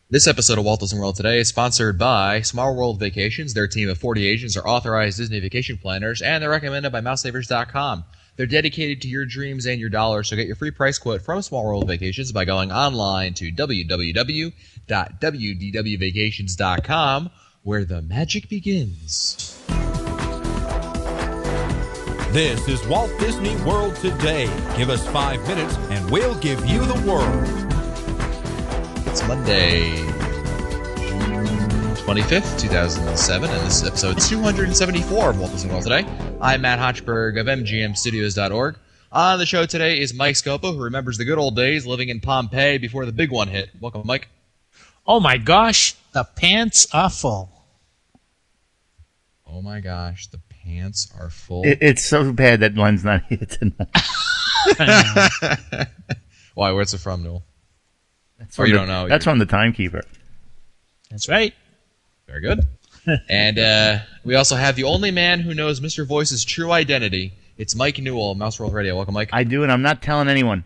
This episode of Walt Disney World Today is sponsored by Small World Vacations. Their team of 40 agents are authorized Disney vacation planners, and they're recommended by MouseSavers.com. They're dedicated to your dreams and your dollars, so get your free price quote from Small World Vacations by going online to www.wdwvacations.com, where the magic begins. This is Walt Disney World Today. Give us 5 minutes, and we'll give you the world. It's Monday, June 25th, 2007, and this is episode 274 of Walt Disney World Today. I'm Matt Hochberg of MGMstudios.org. On the show today is Mike Scopo, who remembers the good old days living in Pompeii before the big one hit. Welcome, Mike. Oh my gosh, the pants are full. Oh my gosh, the pants are full. It's so bad that one's not here tonight. Why? Where's it from, Noel? You don't know. That's from the Timekeeper. That's right. Very good. And we also have the only man who knows Mr. Voice's true identity. It's Mike Newell of Mouse World Radio. Welcome, Mike. I do, and I'm not telling anyone.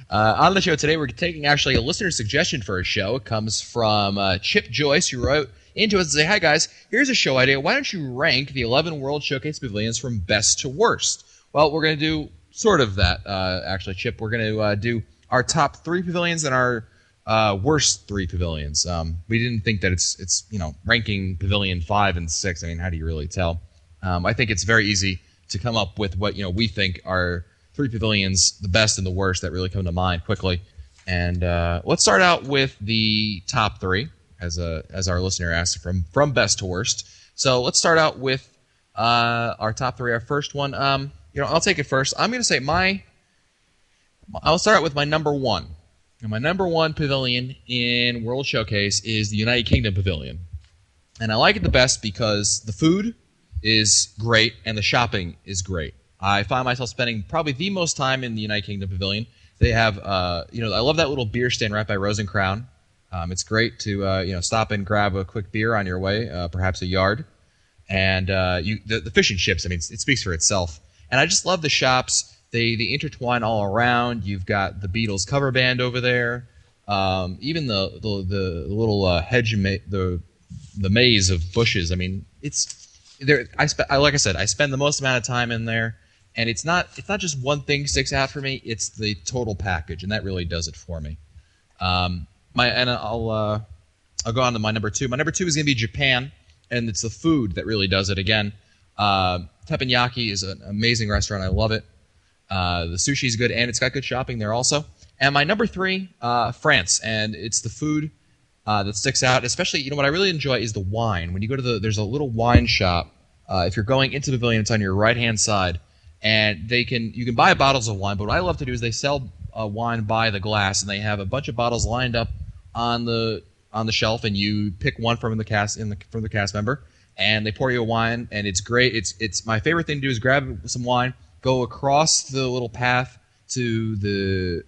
On the show today, we're taking actually a listener suggestion for a show. It comes from Chip Joyce, who wrote into us to say, "Hi guys, here's a show idea. Why don't you rank the 11 World Showcase pavilions from best to worst?" Well, we're going to do sort of that, actually, Chip. We're going to do our top 3 pavilions and our worst 3 pavilions. We didn't think that it's ranking pavilion 5 and 6. I mean, how do you really tell? I think it's very easy to come up with what we think are 3 pavilions, the best and the worst that really come to mind quickly. And let's start out with the top 3, as our listener asked, from best to worst. So let's start out with our top 3. Our first one, I'll take it first. I'm going to say I'll start out with my number 1. And my number 1 pavilion in World Showcase is the United Kingdom Pavilion. And I like it the best because the food is great and the shopping is great. I find myself spending probably the most time in the United Kingdom Pavilion. They have, I love that little beer stand right by Rose and Crown. It's great to, stop and grab a quick beer on your way, perhaps a yard. And the fish and chips, I mean, it speaks for itself. And I just love the shops. They intertwine all around. You've got the Beatles cover band over there. Even the little hedge, the maze of bushes. I mean, it's there. Like I said, I spend the most amount of time in there, and it's not just one thing sticks out for me. It's the total package, and that really does it for me. I'll go on to my number 2. My number 2 is going to be Japan, and it's the food that really does it again. Teppanyaki is an amazing restaurant. I love it. The sushi is good, and it's got good shopping there also. And my number 3, France, and it's the food that sticks out. Especially, what I really enjoy is the wine. When you go to there's a little wine shop. If you're going into the pavilion, it's on your right-hand side, and you can buy bottles of wine. But what I love to do is they sell wine by the glass, and they have a bunch of bottles lined up on the shelf, and you pick one from the cast member, and they pour you a wine, and it's great. It's my favorite thing to do is grab some wine, go across the little path to the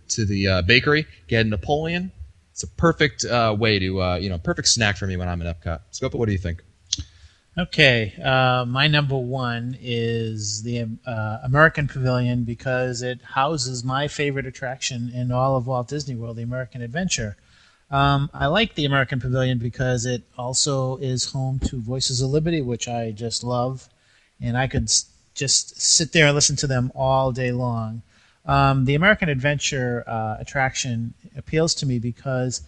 bakery, get a Napoleon. It's a perfect way to perfect snack for me when I'm in Epcot. Scopa, what do you think? Okay, my number 1 is the American Pavilion because it houses my favorite attraction in all of Walt Disney World, the American Adventure. I like the American Pavilion because it also is home to Voices of Liberty, which I just love, and I could just sit there and listen to them all day long. The American Adventure attraction appeals to me because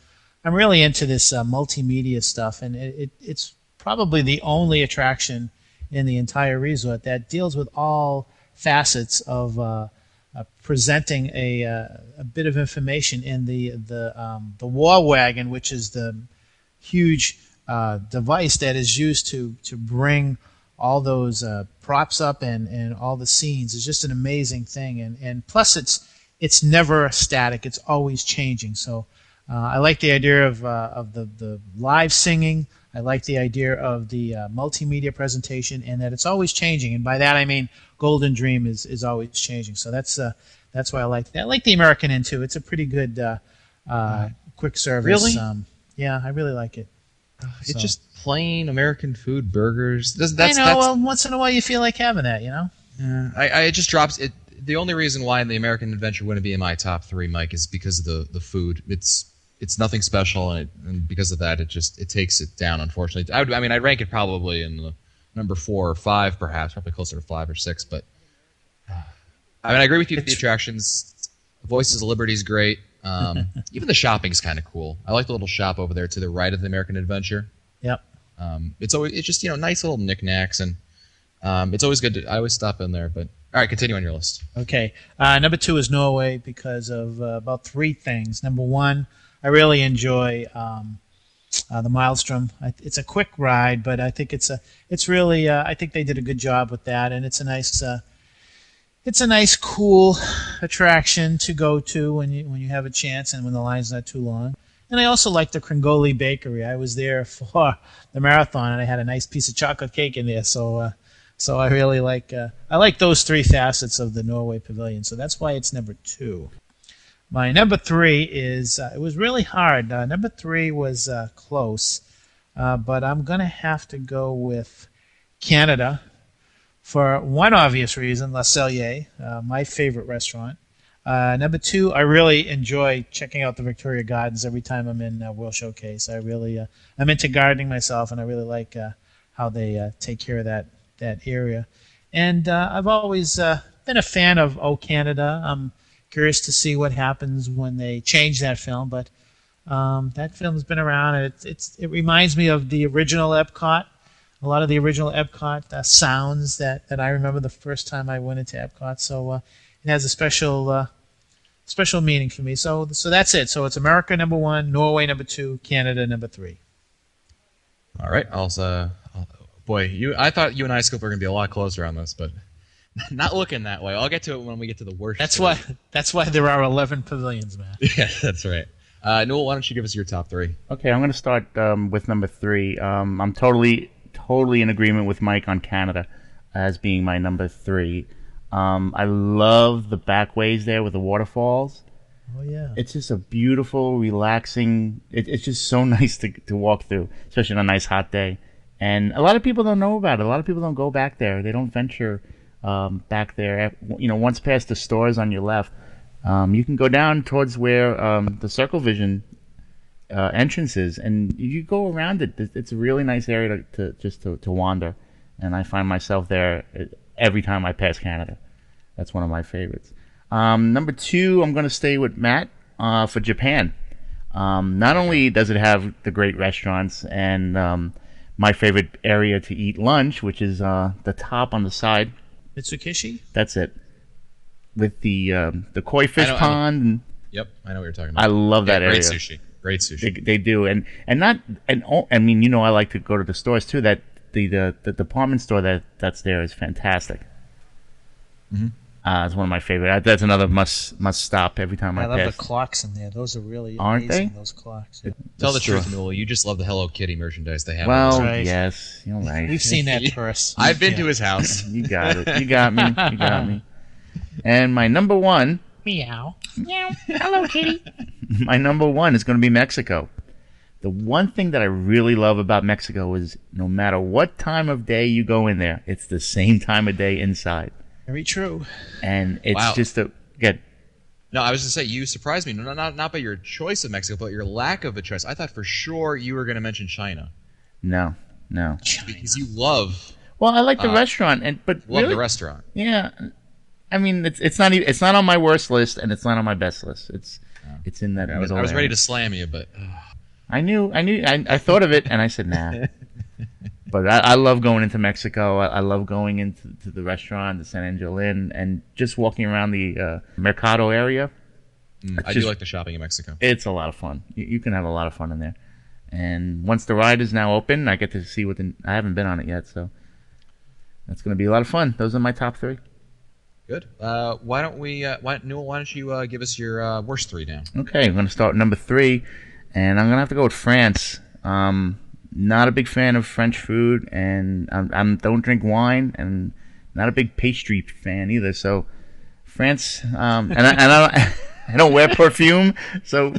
I'm really into this multimedia stuff, and it's probably the only attraction in the entire resort that deals with all facets of presenting a bit of information in the War Wagon, which is the huge device that is used to bring all those props up and all the scenes. Is just an amazing thing, and plus it's never static. It's always changing. So I like the idea of the live singing. I like the idea of the multimedia presentation, and that it's always changing. And by that I mean Golden Dream is always changing. So that's why I like that. I like the American Inn too. It's a pretty good quick service. Really? Yeah, I really like it. It's just plain American food, burgers. Well, once in a while you feel like having that, It just drops it. The only reason why the American Adventure wouldn't be in my top 3, Mike, is because of the food. It's it's nothing special, and because of that, it takes it down. Unfortunately, I'd rank it probably in the number 4 or 5, perhaps, probably closer to 5 or 6. But I agree with you. The attractions, the Voices of Liberty is great. Even the shopping's kind of cool. I like the little shop over there to the right of the American Adventure. Yep. It's just nice little knickknacks, and it's always good I always stop in there. But all right, continue on your list. Okay. Number 2 is Norway because of about 3 things. Number 1, I really enjoy the Maelstrom. It's a quick ride, but I think it's really I think they did a good job with that, and it's a nice cool attraction to go to when you have a chance and when the line's not too long. And I also like the Kringoli Bakery. I was there for the marathon, and I had a nice piece of chocolate cake in there. So I really like those 3 facets of the Norway Pavilion. So that's why it's number 2. My number 3 is it was really hard. Number 3 was close, but I'm gonna have to go with Canada for one obvious reason: Le Cellier, my favorite restaurant. Number 2, I really enjoy checking out the Victoria Gardens every time I'm in World Showcase. I'm into gardening myself, and I really like how they take care of that area. And I've always been a fan of O Canada. I'm curious to see what happens when they change that film, but that film's been around, and it reminds me of the original Epcot. A lot of the original Epcot sounds that I remember the first time I went into Epcot. So it has a special meaning for me. So that's it. So it's America number 1, Norway number 2, Canada number 3. All right. I thought you and I, Scoop, were going to be a lot closer on this, but not looking that way. I'll get to it when we get to the worst. That's why there are 11 pavilions, Matt. Yeah, that's right. Newell, why don't you give us your top 3? Okay, I'm going to start with number 3. I'm totally in agreement with Mike on Canada as being my number 3. I love the backways there with the waterfalls. Oh yeah, it's just a beautiful, relaxing. It's just so nice to walk through, especially on a nice hot day. And a lot of people don't know about it. A lot of people don't go back there. They don't venture back there. Once past the stores on your left, you can go down towards where the Circle Vision entrance is, and you go around it. It's a really nice area to wander, and I find myself there every time I pass Canada. That's one of my favorites. Number 2, I'm going to stay with Matt for Japan. Not only does it have the great restaurants and my favorite area to eat lunch, which is the top on the side. Mitsukishi? That's it. With the koi fish pond. Yep, I know what you're talking about. I love that area. Great sushi. They do, and I mean, I like to go to the stores too. That the department store that's there is fantastic. Mm-hmm. It's one of my favorite. That's another must stop every time I pass. I love the clocks in there. Those are really Aren't amazing. They? Those clocks. Yeah. Tell the truth, Newell. You just love the Hello Kitty merchandise they have. Well, right. Yes, you're right. We've seen that purse. I've been to his house. You got it. You got me. You got me. And my number 1. Meow. Meow. Hello, Kitty. My number 1 is going to be Mexico. The one thing that I really love about Mexico is no matter what time of day you go in there, it's the same time of day inside. Very true. And it's just get. No, I was going to say, you surprised me. Not by your choice of Mexico, but your lack of a choice. I thought for sure you were going to mention China. No. Because you love. Well, I like the restaurant, but love really, the restaurant. Yeah, I mean, it's not on my worst list, and it's not on my best list. It's in that. I was ready to slam you, but I thought of it, and I said nah. But I love going into Mexico. I love going into the restaurant, the San Angel Inn, and just walking around the Mercado area. I do like the shopping in Mexico. It's a lot of fun. You can have a lot of fun in there. And once the ride is now open, I get to see I haven't been on it yet, so that's going to be a lot of fun. Those are my top 3. Good. Newell, why don't you give us your worst 3 now? Okay, I'm going to start with number 3, and I'm going to have to go with France. Not a big fan of French food, and I don't drink wine, and not a big pastry fan either. So France, and I don't wear perfume, so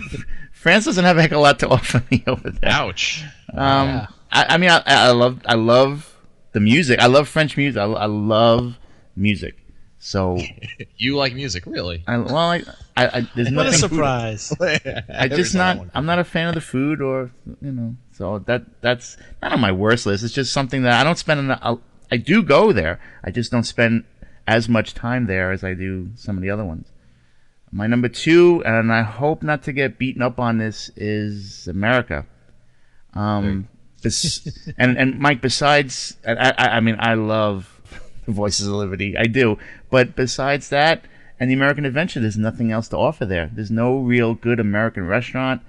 France doesn't have a heck of a lot to offer me over there. Ouch. Yeah. I mean, I love the music. I love French music. I love music. So You like music, really? there's What a nothing. surprise! I'm not a fan of the food, or so that's not on my worst list. It's just something that I don't spend. I do go there. I just don't spend as much time there as I do some of the other ones. My number 2, and I hope not to get beaten up on this, is America. And Mike, besides, I mean, I love Voices of Liberty, I do, but besides that and the American Adventure, there's nothing else to offer there. There's no real good American restaurant.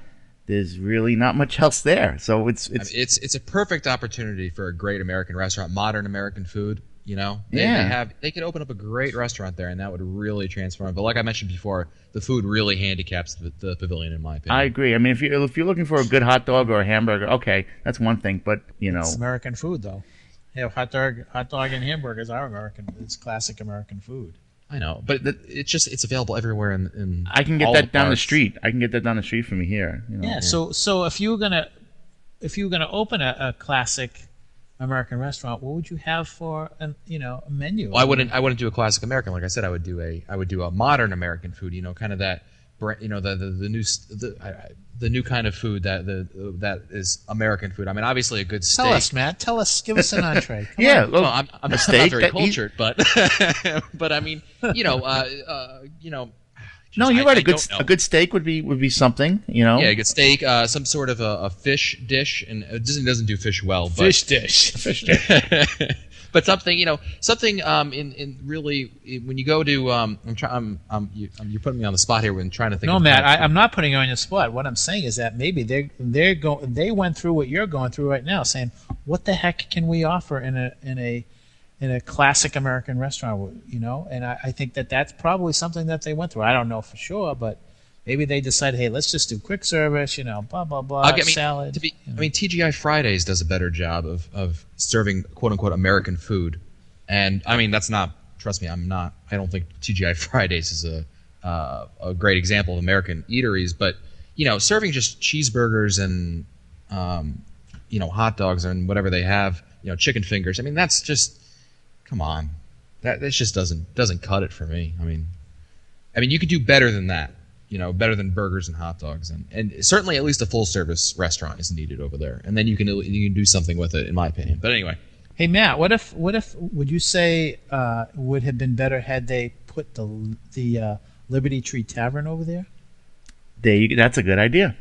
There's really not much else there. So it's a perfect opportunity for a great American restaurant, modern American food. They could open up a great restaurant there, and that would really transform. But like I mentioned before, the food really handicaps the pavilion, in my opinion. I agree. I mean, if you're looking for a good hot dog or a hamburger, okay, that's one thing. But It's American food, though. Yeah, hot dog and hamburgers are American. It's classic American food. I know, but it's available everywhere. In I can get all that down the parts. street. I can get that down the street from me here. Yeah. So if you were gonna open a classic American restaurant, what would you have for a menu? Well, I wouldn't do a classic American. Like I said, I would do a modern American food. Kind of that, the new kind of food that is American food. I mean, obviously a good steak. Tell us, Matt. Give us an entree. Come Yeah, on. well, I'm a steak not very cultured, but but I mean, no, you're right. don't know. A good steak would be something. Yeah, a good steak, some sort of a fish dish, and Disney doesn't do fish well. But, Fish dish. but something, something in really when you go to you're putting me on the spot here when trying to think. No, of Matt, I'm not putting you on your spot. What I'm saying is that maybe they went through what you're going through right now, saying, what the heck can we offer in a classic American restaurant, and I think that's probably something that they went through. I don't know for sure, but maybe they decided, hey, let's just do quick service, blah, blah, blah, salad. I mean, TGI Fridays does a better job of serving quote-unquote American food. And, I mean, that's not, trust me, I don't think TGI Fridays is a great example of American eateries, but, serving just cheeseburgers and, hot dogs and whatever they have, chicken fingers, I mean, that's just, come on. That just doesn't cut it for me. I mean, you could do better than that. Better than burgers and hot dogs, and certainly at least a full service restaurant is needed over there, and then you can do something with it, in my opinion. But anyway, hey Matt, what if would you say would have been better had they put the Liberty Tree Tavern over there? That's a good idea.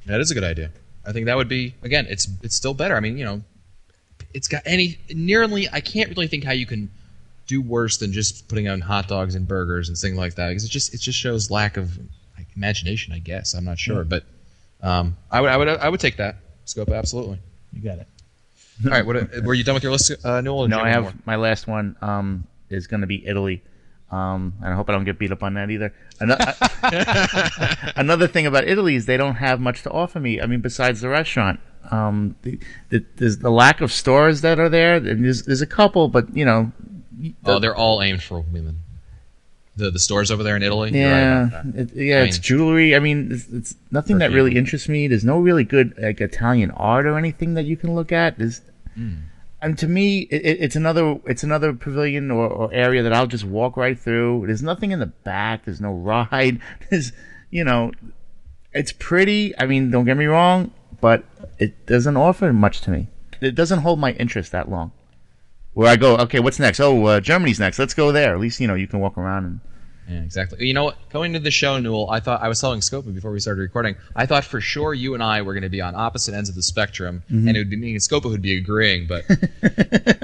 That is a good idea. I think that would be, again, it's still better. I mean, it's got I can't really think how you can do worse than just putting on hot dogs and burgers and things like that, because it just shows lack of imagination, I guess. I'm not sure, but I would take that scope, absolutely. You got it. All right, were you done with your list, Newell? No, I have more? My last one is going to be Italy, and I hope I don't get beat up on that either. Another thing about Italy is they don't have much to offer me. I mean, besides the restaurant, there's the lack of stores that are there. And there's a couple, but they're all aimed for women. The stores over there in Italy. Yeah, You're right about that. It's jewelry. I mean, it's nothing that really interests me. There's no really good Italian art or anything that you can look at. And to me, it's another pavilion or area that I'll just walk right through. There's nothing in the back. There's no ride. There's it's pretty. I mean, don't get me wrong, but it doesn't offer much to me. It doesn't hold my interest that long. Where I go, okay, what's next? Oh, Germany's next. Let's go there. At least you can walk around and. Yeah, exactly. You know what? Going to the show, Newell, I thought I was telling Scopa before we started recording. I thought for sure you and I were going to be on opposite ends of the spectrum, and it would be me and Scopa who'd be agreeing, but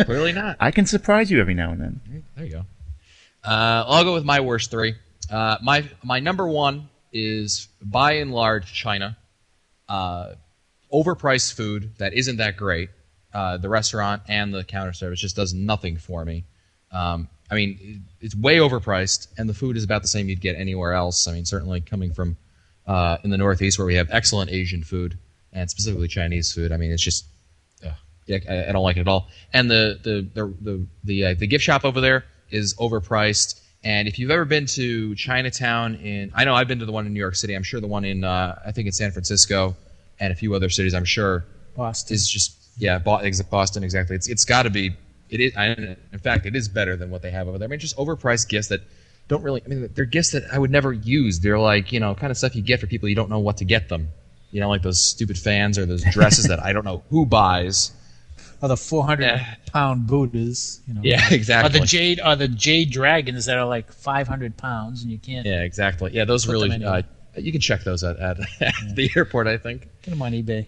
clearly not. I can surprise you every now and then. There you go. I'll go with my worst three. My number one is by and large China. Overpriced food that isn't that great. The restaurant and the counter service just does nothing for me. I mean, it's way overpriced, and the food is about the same you'd get anywhere else. I mean, certainly coming from in the Northeast where we have excellent Asian food, and specifically Chinese food. I mean, it's just, I don't like it at all. And the gift shop over there is overpriced. And if you've ever been to Chinatown I know I've been to the one in New York City. I'm sure the one in, I think in San Francisco and a few other cities, I'm sure. Boston. Is just, Boston, exactly. It's got to be It is. In fact, it is better than what they have over there. I mean, just overpriced gifts that don't really. I mean, they're gifts that I would never use. They're like kind of stuff you get for people you don't know what to get them. Like those stupid fans or those dresses that I don't know who buys. Or the 400-pound Buddhas. Yeah, exactly. Or the jade dragons that are like 500 pounds, and you can't. Yeah, exactly. Yeah, those really. You can check those at the airport, I think. Get them on eBay.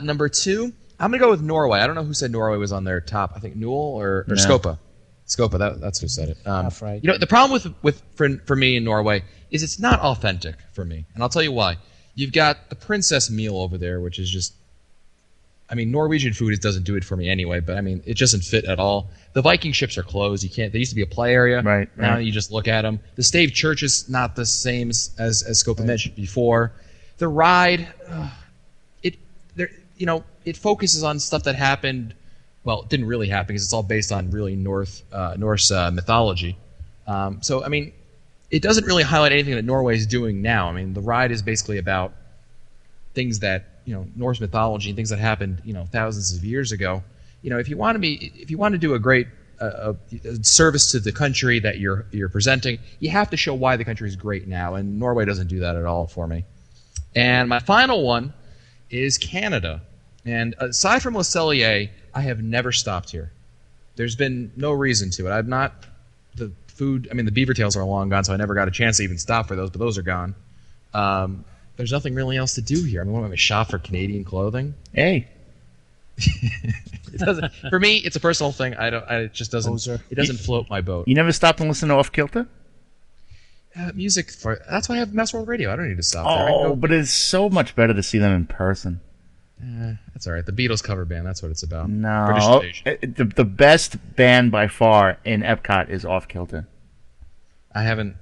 Number 2, I'm gonna go with Norway. I don't know who said Norway was on their top. I think Newell or Scopa. Scopa. That's who said it. That's right. The problem for me in Norway is it's not authentic for me, and I'll tell you why. You've got the princess meal over there, which is just. I mean, Norwegian food doesn't do it for me anyway, but I mean, it doesn't fit at all. The Viking ships are closed. You can't. They used to be a play area. Right. Now you just look at them. The Stave Church is not the same as Scopa mentioned before. The ride, it focuses on stuff that happened. Well, it didn't really happen because it's all based on really Norse mythology. So I mean, it doesn't really highlight anything that Norway is doing now. I mean, the ride is basically about things that Norse mythology and things that happened thousands of years ago. If you want to do a great service to the country that you're presenting, you have to show why the country is great now, and Norway doesn't do that at all for me. And my final one is Canada. And aside from Le Cellier, I have never stopped here. There's been no reason to it. The food. I mean, the beaver tails are long gone, so I never got a chance to even stop for those. But those are gone. There's nothing really else to do here. I mean, what am I, shop for Canadian clothing? Hey. It doesn't. For me, it's a personal thing. It just doesn't. Poser. It doesn't float my boat. You never stopped and listened to Off Kilter? Music that's why I have Mass World Radio. I don't need to stop there. Oh, but it's so much better to see them in person. That's all right. The Beatles cover band. That's what it's about. No, British invasion. The best band by far in Epcot is Off Kilter. I haven't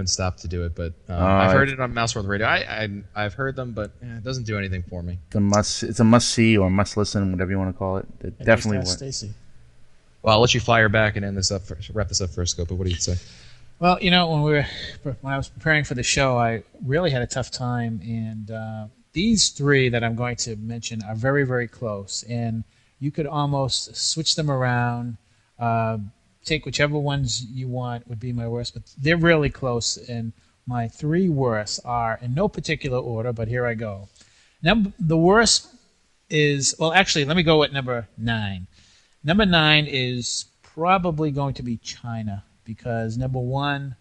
stopped to do it, but I've heard it on Mouse World Radio. I've heard them, but it doesn't do anything for me. It's a must see or must listen, whatever you want to call it. It definitely works. Stacy. Well, I'll let you fire back and wrap this up first, Scopa. What do you say? Well, when I was preparing for the show, I really had a tough time, and these 3 that I'm going to mention are very, very close, and you could almost switch them around. Take whichever ones you want would be my worst, but they're really close, and my 3 worst are in no particular order, but here I go. The worst is, well, actually, let me go with number 9. Number 9 is probably going to be China, because number 1,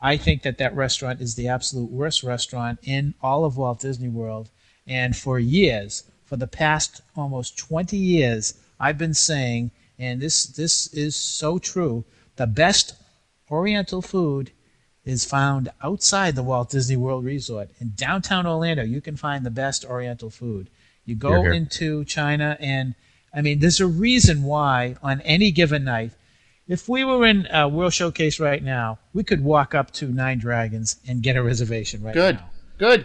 I think that restaurant is the absolute worst restaurant in all of Walt Disney World, and for the past almost 20 years, I've been saying, and this is so true, the best Oriental food is found outside the Walt Disney World Resort. In downtown Orlando, you can find the best Oriental food. You go into China, and I mean, there's a reason why on any given night, if we were in World Showcase right now, we could walk up to Nine Dragons and get a reservation right now. Good.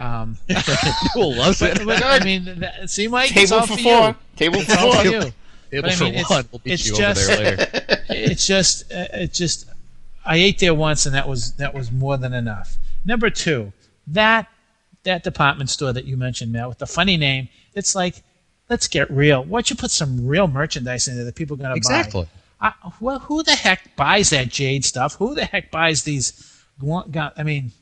Cool, loves it. But, I mean, see, Mike, Table it's all for for 4. you. Table for It's all 4. for you. Table But, I mean, for 1. We'll beat you over there later. It's just, I ate there once, and that was more than enough. Number 2, that department store that you mentioned, Matt, with the funny name, it's like, let's get real. Why don't you put some real merchandise in there that people are going to buy? Exactly. Well, who the heck buys that jade stuff? Who the heck buys these? I mean,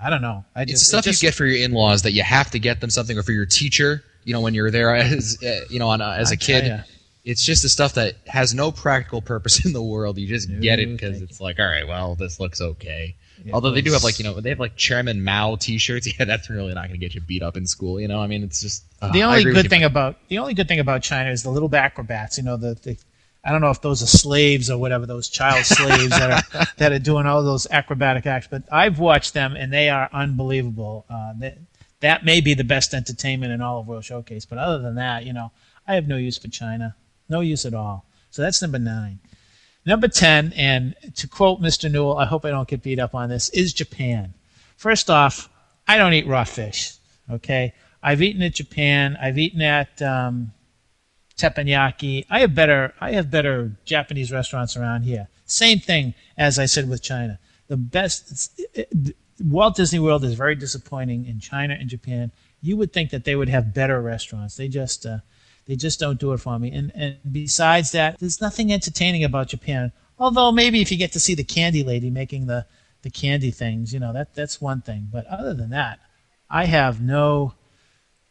I don't know. It's stuff you get for your in-laws that you have to get them something, or for your teacher. When you're there as as a kid. It's just the stuff that has no practical purpose in the world. You just get it because it's like, all right, well, this looks okay. Although they do have they have Chairman Mao T-shirts. Yeah, that's really not going to get you beat up in school. I mean, it's just the only good thing about China is the little acrobats. I don't know if those are slaves or whatever, those child slaves that are doing all those acrobatic acts, but I've watched them and they are unbelievable. That may be the best entertainment in all of World Showcase, but other than that, I have no use for China, no use at all. So that's number 9. Number 10, and to quote Mr. Newell, I hope I don't get beat up on this, is Japan. First off, I don't eat raw fish. Okay, I've eaten at Japan. I've eaten at teppanyaki. I have better Japanese restaurants around here. Same thing as I said with China. Walt Disney World is very disappointing in China and Japan. You would think that they would have better restaurants. They They just don't do it for me. And besides that, there's nothing entertaining about Japan. Although maybe if you get to see the candy lady making the candy things, that's one thing. But other than that, I have no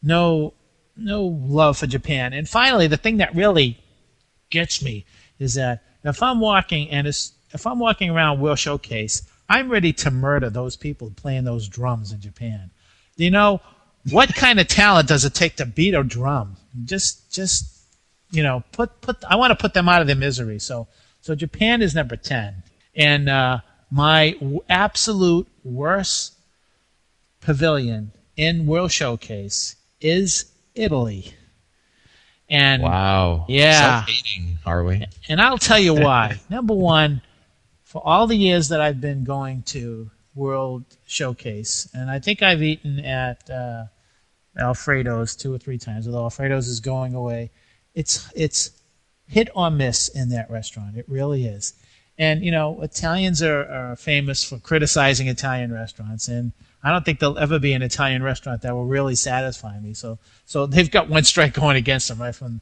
love for Japan. And finally, the thing that really gets me is that if I'm walking around World Showcase, I'm ready to murder those people playing those drums in Japan. What kind of talent does it take to beat a drum? Just I want to put them out of their misery. So Japan is number 10. And my absolute worst pavilion in World Showcase is Italy. And wow. Yeah. Self-hating, are we? And I'll tell you why. Number one, for all the years that I've been going to World Showcase, and I think I've eaten at Alfredo's 2 or 3 times, although Alfredo's is going away. It's hit or miss in that restaurant. It really is. And, Italians are famous for criticizing Italian restaurants, and I don't think there'll ever be an Italian restaurant that will really satisfy me. So they've got one strike going against them right from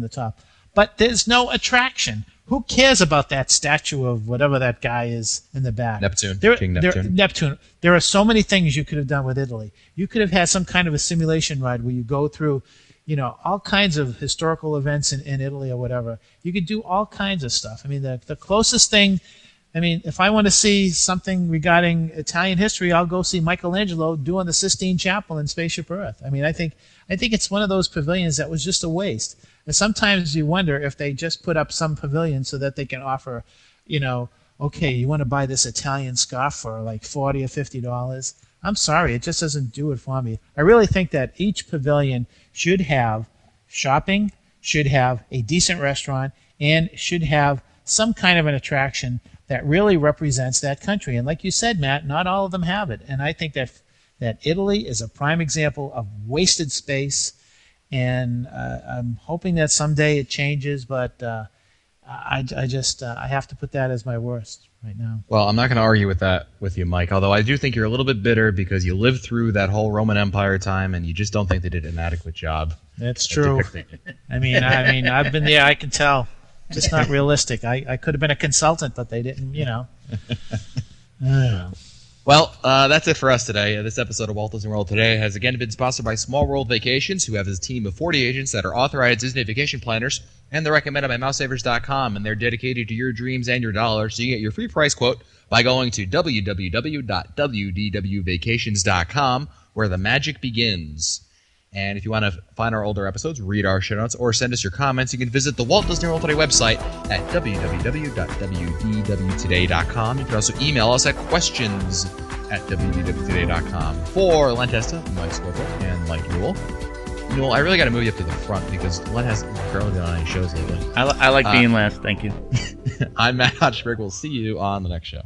the top. But there's no attraction. Who cares about that statue of whatever that guy is in the back? Neptune. King Neptune. There are so many things you could have done with Italy. You could have had some kind of a simulation ride where you go through, all kinds of historical events in Italy or whatever. You could do all kinds of stuff. I mean, the closest thing, if I want to see something regarding Italian history, I'll go see Michelangelo doing the Sistine Chapel in Spaceship Earth. I think it's one of those pavilions that was just a waste. And sometimes you wonder if they just put up some pavilion so that they can offer, okay, you want to buy this Italian scarf for like $40 or $50. I'm sorry, it just doesn't do it for me. I really think that each pavilion should have shopping, should have a decent restaurant, and should have some kind of an attraction that really represents that country. And like you said, Matt, not all of them have it. And I think that Italy is a prime example of wasted space. And I'm hoping that someday it changes, but I have to put that as my worst right now. Well, I'm not going to argue with you, Mike, although I do think you're a little bit bitter because you lived through that whole Roman Empire time and you just don't think they did an adequate job. That's true. I mean, I've been there, I can tell. Just not realistic. I could have been a consultant, but they didn't, I don't know. Well, that's it for us today. This episode of Walt Disney World Today has again been sponsored by Small World Vacations, who have a team of 40 agents that are authorized Disney vacation planners, and they're recommended by MouseSavers.com, and they're dedicated to your dreams and your dollars, so you get your free price quote by going to www.wdwvacations.com, where the magic begins. And if you want to find our older episodes, read our show notes, or send us your comments, you can visit the Walt Disney World Today website at www.wdwtoday.com. You can also email us at questions@wdwtoday.com. For Len Testa, Mike Scofield, and Mike Newell. Newell, I really got to move you up to the front because Len hasn't barely been on any shows lately. I like being last. Thank you. I'm Matt Hotchberg. We'll see you on the next show.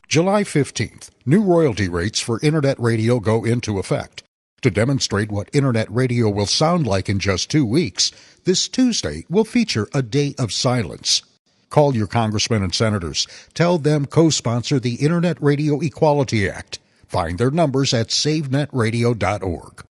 July 15th, new royalty rates for Internet radio go into effect. To demonstrate what Internet radio will sound like in just 2 weeks, this Tuesday will feature a day of silence. Call your congressmen and senators. Tell them co-sponsor the Internet Radio Equality Act. Find their numbers at SaveNetRadio.org.